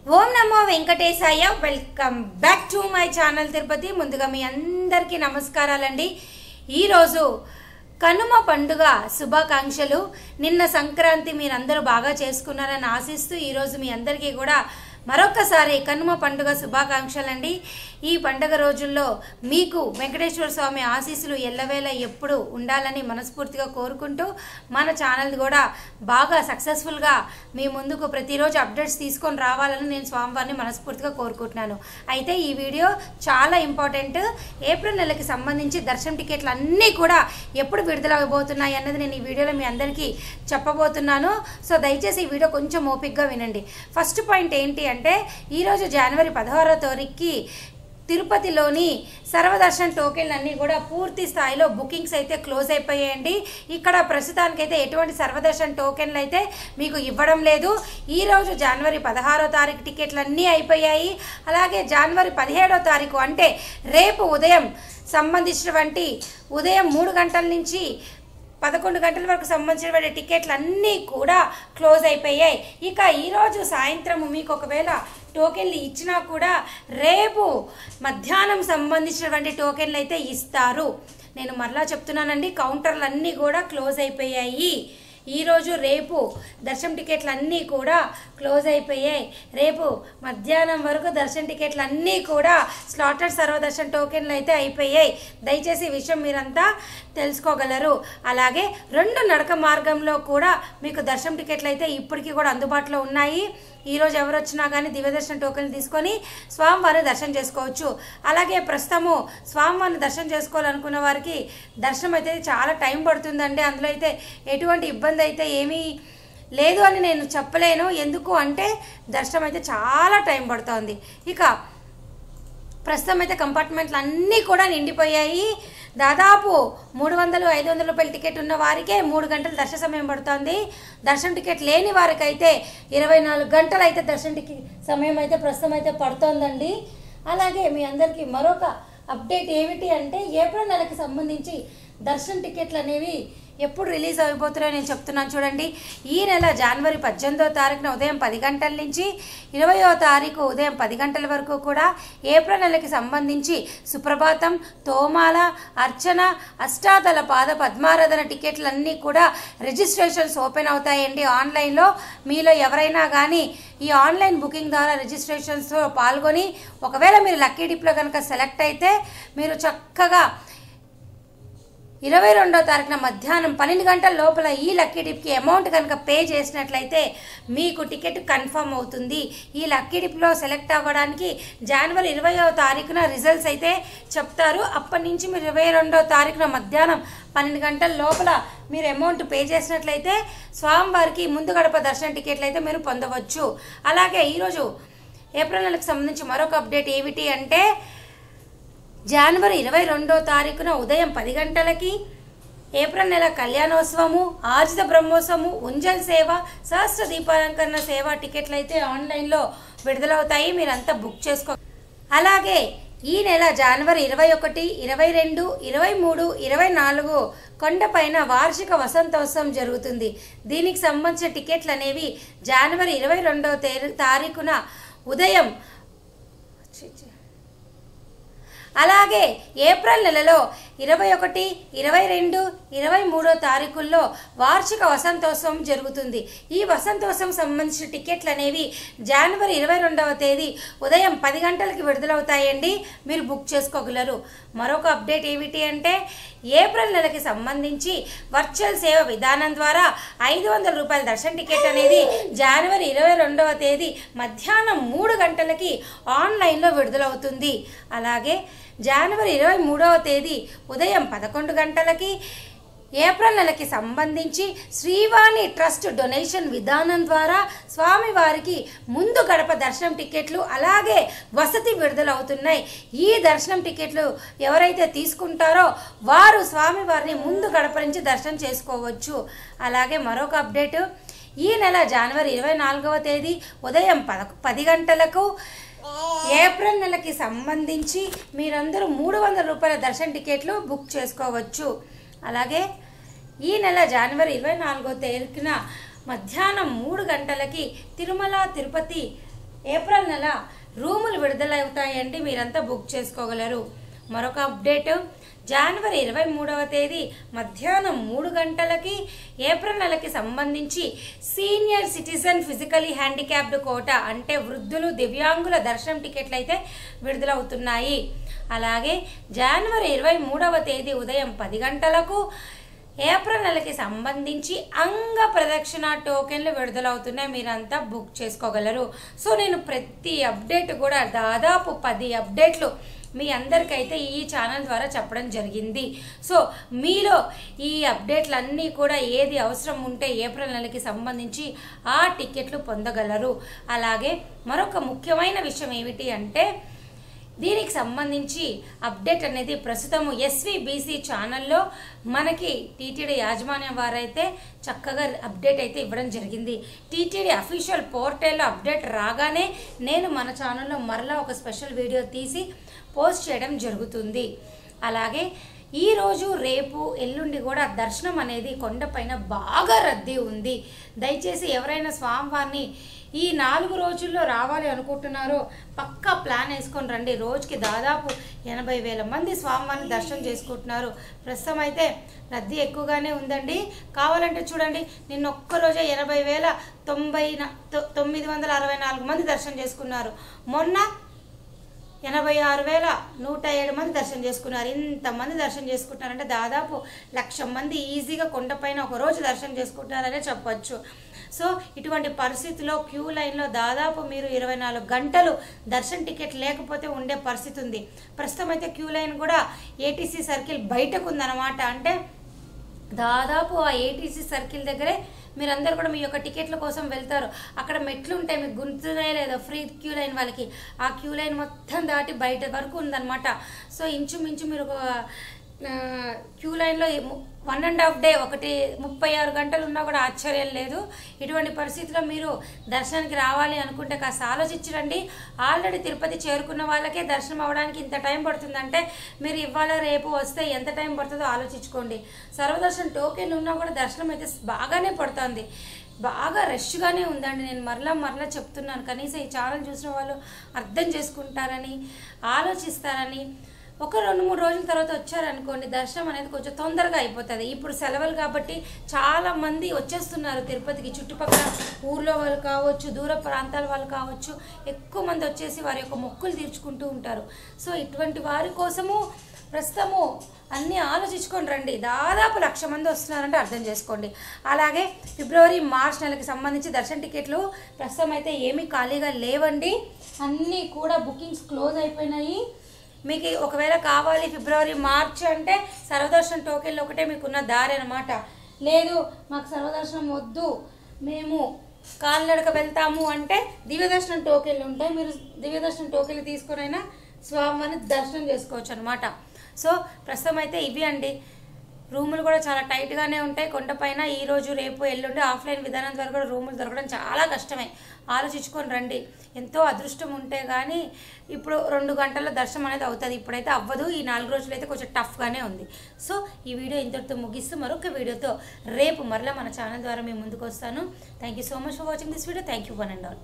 Om Namo Venkatesaya. Welcome back to my channel Tirupati. ముందుగా మీ అందరికీ నమస్కారాలండి. ఈరోజు కనుమ పండుగ శుభాకాంక్షలు. నిన్న సంక్రాంతి మీరందరూ బాగా చేసుకున్నారని ఆశిస్తూ ఈరోజు మీ అందరికీ కూడా మరొకసారి కనుమ పండుగ శుభాకాంక్షలండి. ఈ పండుగ రోజుల్లో మీకు వెంకటేశ్వర స్వామి ఆశీస్సులు ఎల్లవేళ ఎప్పుడు ఉండాలని మనస్ఫూర్తిగా కోరుకుంటూ మన ఛానల్ కూడా బాగా సక్సెస్ఫుల్గా మీ ముందుకు ప్రతిరోజు అప్డేట్స్ తీసుకొని రావాలని నేను స్వామివారిని మనస్ఫూర్తిగా కోరుకుంటున్నాను. అయితే ఈ వీడియో చాలా ఇంపార్టెంట్. ఏప్రిల్ నెలకి సంబంధించి దర్శనం టికెట్లు అన్నీ కూడా ఎప్పుడు విడుదలవబోతున్నాయి అన్నది నేను ఈ వీడియోలో మీ అందరికీ చెప్పబోతున్నాను. సో దయచేసి ఈ వీడియో కొంచెం ఓపిక్గా వినండి. ఫస్ట్ పాయింట్ ఏంటి అంటే ఈరోజు జనవరి 16వ తారీఖుకి తిరుపతిలోని సర్వదర్శన్ టోకెన్లు అన్నీ కూడా పూర్తి స్థాయిలో బుకింగ్స్ అయితే క్లోజ్ అయిపోయాయండి. ఇక్కడ ప్రస్తుతానికైతే ఎటువంటి సర్వదర్శన్ టోకెన్లు అయితే మీకు ఇవ్వడం లేదు. ఈరోజు జనవరి 16వ తారీఖు టికెట్లు అన్నీ అయిపోయాయి. అలాగే జనవరి 17వ తారీఖు అంటే రేపు ఉదయం సంబంధించినటువంటి ఉదయం 3 గంటల నుంచి 11 గంటల వరకు సంబంధించిన టికెట్లు అన్నీ కూడా క్లోజ్ అయిపోయాయి. ఇక ఈరోజు సాయంత్రం మీకు ఒకవేళ టోకెన్లు ఇచ్చినా కూడా రేపు మధ్యాహ్నం సంబంధించినటువంటి టోకెన్లు అయితే ఇస్తారు. నేను మరలా చెప్తున్నానండి, కౌంటర్లు అన్నీ కూడా క్లోజ్ అయిపోయాయి. ఈరోజు రేపు దర్శనం టికెట్లు అన్నీ కూడా క్లోజ్ అయిపోయాయి. రేపు మధ్యాహ్నం వరకు దర్శనం టికెట్లు అన్నీ కూడా స్లాటెడ్ సర్వదర్శన్ టోకెన్లు అయితే అయిపోయాయి. దయచేసి ఈ విషయం మీరంతా తెలుసుకోగలరు. అలాగే 2 నడక మార్గంలో కూడా మీకు దర్శనం టికెట్లు అయితే ఇప్పటికీ కూడా అందుబాటులో ఉన్నాయి. ఈరోజు ఎవరు వచ్చినా కానీ దివ్య దర్శన టోకెన్లు తీసుకొని స్వామివారిని దర్శనం చేసుకోవచ్చు. అలాగే ప్రస్తుతము స్వామివారిని దర్శనం చేసుకోవాలనుకున్న వారికి దర్శనం అయితే చాలా టైం పడుతుందండి. అందులో అయితే ఎటువంటి ఇబ్బంది అయితే ఏమీ లేదు అని నేను చెప్పలేను. ఎందుకు అంటే దర్శనం అయితే చాలా టైం పడుతుంది. ఇక ప్రస్తుతం అయితే కంపార్ట్మెంట్లు అన్నీ కూడా నిండిపోయాయి. దాదాపు 300-500 రూపాయల టికెట్ ఉన్న వారికే 3 గంటల దర్శన సమయం పడుతుంది. దర్శనం టికెట్ లేని వారికైతే 24 గంటలు అయితే దర్శన టికెట్ సమయం అయితే ప్రస్తుతం అయితే పడుతోందండి. అలాగే మీ అందరికీ మరొక అప్డేట్ ఏమిటి అంటే ఏప్రిల్ నెలకి సంబంధించి దర్శనం టికెట్లు అనేవి ఎప్పుడు రిలీజ్ అయిపోతున్నాయో నేను చెప్తున్నాను చూడండి. ఈ నెల జనవరి 18వ తారీఖున ఉదయం 10 గంటల నుంచి 20వ తారీఖు ఉదయం 10 గంటల వరకు కూడా ఏప్రిల్ నెలకి సంబంధించి సుప్రభాతం, తోమాల, అర్చన, అష్టాదళ పాద పద్మారాధన టికెట్లన్నీ కూడా రిజిస్ట్రేషన్స్ ఓపెన్ అవుతాయండి ఆన్లైన్లో. మీలో ఎవరైనా కానీ ఈ ఆన్లైన్ బుకింగ్ ద్వారా రిజిస్ట్రేషన్స్లో పాల్గొని ఒకవేళ మీరు లక్కీ డిప్లో కనుక సెలెక్ట్ అయితే మీరు చక్కగా 22వ తారీఖున మధ్యాహ్నం 12 గంటల లోపల ఈ లక్కీ డిప్కి అమౌంట్ కనుక పే చేసినట్లయితే మీకు టికెట్ కన్ఫర్మ్ అవుతుంది. ఈ లక్కీ డిప్లో సెలెక్ట్ అవ్వడానికి జనవరి 20వ తారీఖున రిజల్ట్స్ అయితే చెప్తారు. అప్పటి నుంచి మీరు 22వ తారీఖున మధ్యాహ్నం 12 గంటల లోపల మీరు అమౌంట్ పే చేసినట్లయితే స్వామివారికి ముందు గడప దర్శన టికెట్లు అయితే మీరు పొందవచ్చు. అలాగే ఈరోజు ఏప్రిల్ నెలకు సంబంధించి మరొక అప్డేట్ ఏమిటి అంటే జనవరి 22వ తారీఖున ఉదయం 10 గంటలకి ఏప్రిల్ నెల కళ్యాణోత్సవము, ఆర్జిత బ్రహ్మోత్సవము, ఉంజల్ సేవ, సహస్ర దీపాలంకరణ సేవ టికెట్లు అయితే ఆన్లైన్లో విడుదలవుతాయి. మీరంతా బుక్ చేసుకో. అలాగే ఈ నెల జనవరి 21, 22, 23, 24 కొండపైన వార్షిక వసంతోత్సవం జరుగుతుంది. దీనికి సంబంధించిన టికెట్లు అనేవి జనవరి 22వ తారీఖున ఉదయం అలాగే ఏప్రిల్ నెలలో 21, 22, 23 తారీఖుల్లో వార్షిక వసంతోత్సవం జరుగుతుంది. ఈ వసంతోత్సవం సంబంధించిన టికెట్లు అనేవి జనవరి 22వ తేదీ ఉదయం 10 గంటలకి విడుదలవుతాయండి. మీరు బుక్ చేసుకోగలరు. మరొక అప్డేట్ ఏమిటి అంటే ఏప్రిల్ నెలకి సంబంధించి వర్చువల్ సేవ విధానం ద్వారా 500 రూపాయల దర్శన టికెట్ అనేది జనవరి 22వ తేదీ మధ్యాహ్నం 3 గంటలకి ఆన్లైన్లో విడుదలవుతుంది. అలాగే జనవరి 23వ తేదీ ఉదయం 11 గంటలకి ఏప్రిల్ నెలకి సంబంధించి శ్రీవాణి ట్రస్ట్ డొనేషన్ విధానం ద్వారా స్వామివారికి ముందు గడప దర్శనం టికెట్లు అలాగే వసతి విడుదలవుతున్నాయి. ఈ దర్శనం టికెట్లు ఎవరైతే తీసుకుంటారో వారు స్వామివారిని ముందు గడప నుంచి దర్శనం చేసుకోవచ్చు. అలాగే మరొక అప్డేటు ఈ నెల జనవరి 24వ తేదీ ఉదయం 10 గంటలకు ఏప్రిల్ నెలకి సంబంధించి మీరందరూ 300 రూపాయల దర్శన టికెట్లు బుక్ చేసుకోవచ్చు. అలాగే ఈ నెల జనవరి 24వ తారీఖున మధ్యాహ్నం 3 గంటలకి తిరుమల తిరుపతి ఏప్రిల్ నెల రూములు విడుదలవుతాయండి, మీరంతా బుక్ చేసుకోగలరు. మరొక అప్డేట్, జనవరి 23వ తేదీ మధ్యాహ్నం 3 గంటలకి ఏప్రిల్ నెలకి సంబంధించి senior citizen physically handicapped quota అంటే వృద్ధులు దివ్యాంగుల దర్శనం టికెట్లు అయితే విడుదలవుతున్నాయి. అలాగే జనవరి 23వ తేదీ ఉదయం 10 గంటలకు ఏప్రిల్ నెలకి సంబంధించి అంగ ప్రదక్షిణ టోకెన్లు విడుదలవుతున్నాయి, మీరంతా బుక్ చేసుకోగలరు. సో నేను ప్రతి అప్డేట్ కూడా దాదాపు 10 అప్డేట్లు మీ అందరికైతే ఈ ఛానల్ ద్వారా చెప్పడం జరిగింది. సో మీలో ఈ అప్డేట్లన్నీ కూడా ఏది అవసరం ఉంటే ఏప్రిల్ నెలకి సంబంధించి ఆ టికెట్లు పొందగలరు. అలాగే మరొక ముఖ్యమైన విషయం ఏమిటి అంటే దీనికి సంబంధించి అప్డేట్ అనేది ప్రస్తుతము ఎస్వీబీసీ ఛానల్లో మనకి టీటీడీ యాజమాన్యం వారైతే చక్కగా అప్డేట్ అయితే ఇవ్వడం జరిగింది. టీటీడీ అఫీషియల్ పోర్టల్లో అప్డేట్ రాగానే నేను మన ఛానల్లో మరలా ఒక స్పెషల్ వీడియో తీసి పోస్ట్ చేయడం జరుగుతుంది. అలాగే ఈరోజు రేపు ఎల్లుండి కూడా దర్శనం అనేది కొండపైన బాగా రద్దీ ఉంది. దయచేసి ఎవరైనా స్వామివారిని ఈ 4 రోజుల్లో రావాలి అనుకుంటున్నారో పక్కా ప్లాన్ వేసుకొని రండి. రోజుకి దాదాపు 80,000 మంది స్వామివారిని దర్శనం చేసుకుంటున్నారు. ప్రస్తుతం అయితే రద్దీ ఎక్కువగానే ఉందండి. కావాలంటే చూడండి, నిన్న ఒక్కరోజే 80,964 మంది దర్శనం చేసుకున్నారు. మొన్న 86,107 మంది దర్శనం చేసుకున్నారు. ఇంతమంది దర్శనం చేసుకుంటున్నారంటే దాదాపు 1,00,000 మంది ఈజీగా కొండపైన ఒక రోజు దర్శనం చేసుకుంటున్నారనే చెప్పొచ్చు. సో ఇటువంటి పరిస్థితిలో క్యూ లైన్లో దాదాపు మీరు 24 గంటలు దర్శన టికెట్ లేకపోతే ఉండే పరిస్థితి ఉంది. ప్రస్తుతం అయితే క్యూ లైన్ కూడా ఏటీసీ సర్కిల్ బయటకు ఉందన్నమాట. అంటే దాదాపు ఆ ఏటీసీ సర్కిల్ దగ్గరే మీరందరూ కూడా మీ యొక్క టికెట్ల కోసం వెళ్తారు. అక్కడ మెట్లు ఉంటాయి, మీకు గుర్తున్నాయో లేదో, ఫ్రీ క్యూ లైన్ వాళ్ళకి. ఆ క్యూ లైన్ మొత్తం దాటి బయట వరకు ఉందన్నమాట. సో ఇంచుమించు మీరు ఒక క్యూ లైన్లో 1.5 డే 36 గంటలు ఉన్నా కూడా ఆశ్చర్యం లేదు. ఇటువంటి పరిస్థితిలో మీరు దర్శనానికి రావాలి అనుకుంటే కాస్త ఆలోచించండి. ఆల్రెడీ తిరుపతి చేరుకున్న వాళ్ళకే దర్శనం అవ్వడానికి ఇంత టైం పడుతుందంటే మీరు ఇవాళ రేపు వస్తే ఎంత టైం పడుతుందో ఆలోచించుకోండి. సర్వదర్శనం టోకెన్ ఉన్నా కూడా దర్శనం అయితే బాగానే పడుతుంది, బాగా రష్గానే ఉందండి. నేను మరలా చెప్తున్నాను. కనీసం ఈ ఛానల్ చూసిన వాళ్ళు అర్థం చేసుకుంటారని, ఆలోచిస్తారని. ఒక 2-3 రోజుల తర్వాత వచ్చారనుకోండి, దర్శనం అనేది కొంచెం తొందరగా అయిపోతుంది. ఇప్పుడు సెలవులు కాబట్టి చాలా మంది వచ్చేస్తున్నారు తిరుపతికి. చుట్టుపక్కల ఊర్లో వాళ్ళు కావచ్చు, దూర ప్రాంతాల వాళ్ళు కావచ్చు, ఎక్కువ మంది వచ్చేసి వారి యొక్క మొక్కులు తీర్చుకుంటూ ఉంటారు. సో ఇటువంటి వారి కోసము ప్రస్తుతము అన్నీ ఆలోచించుకొని రండి. దాదాపు 1,00,000 మంది వస్తున్నారంటే అర్థం చేసుకోండి. అలాగే ఫిబ్రవరి మార్చ్ నెలకి సంబంధించి దర్శన టికెట్లు ప్రస్తుతం అయితే ఏమీ ఖాళీగా లేవండి. అన్నీ కూడా బుకింగ్స్ క్లోజ్ అయిపోయినాయి. మీకు ఒకవేళ కావాలి ఫిబ్రవరి మార్చ్ అంటే సర్వదర్శనం టోకెన్లు ఒకటే మీకున్న దారి అనమాట. లేదు మాకు సర్వదర్శనం వద్దు, మేము కాలినడక వెళ్తాము అంటే దివ్యదర్శనం టోకెన్లు ఉంటాయి. మీరు దివ్యదర్శనం టోకెన్లు తీసుకునైనా స్వామివారిని దర్శనం చేసుకోవచ్చు అనమాట. సో ప్రస్తుతం అయితే ఇవి అండి. రూములు కూడా చాలా టైట్గానే ఉంటాయి కొండపైన. ఈరోజు రేపు ఎల్లుండి ఆఫ్లైన్ విధానం ద్వారా కూడా రూములు దొరకడం చాలా కష్టమే. ఆలోచించుకొని రండి. ఎంతో అదృష్టం ఉంటే కానీ ఇప్పుడు 2 గంటల్లో దర్శనం అనేది అవుతుంది. ఇప్పుడైతే అవ్వదు. ఈ 4 రోజులు అయితే కొంచెం టఫ్గానే ఉంది. సో ఈ వీడియో ఇంతటితో ముగిస్తూ మరొక వీడియోతో రేపు మరలా మన ఛానల్ ద్వారా మేము ముందుకు వస్తాను. Thank you so much for watching this video. Thank you one and all.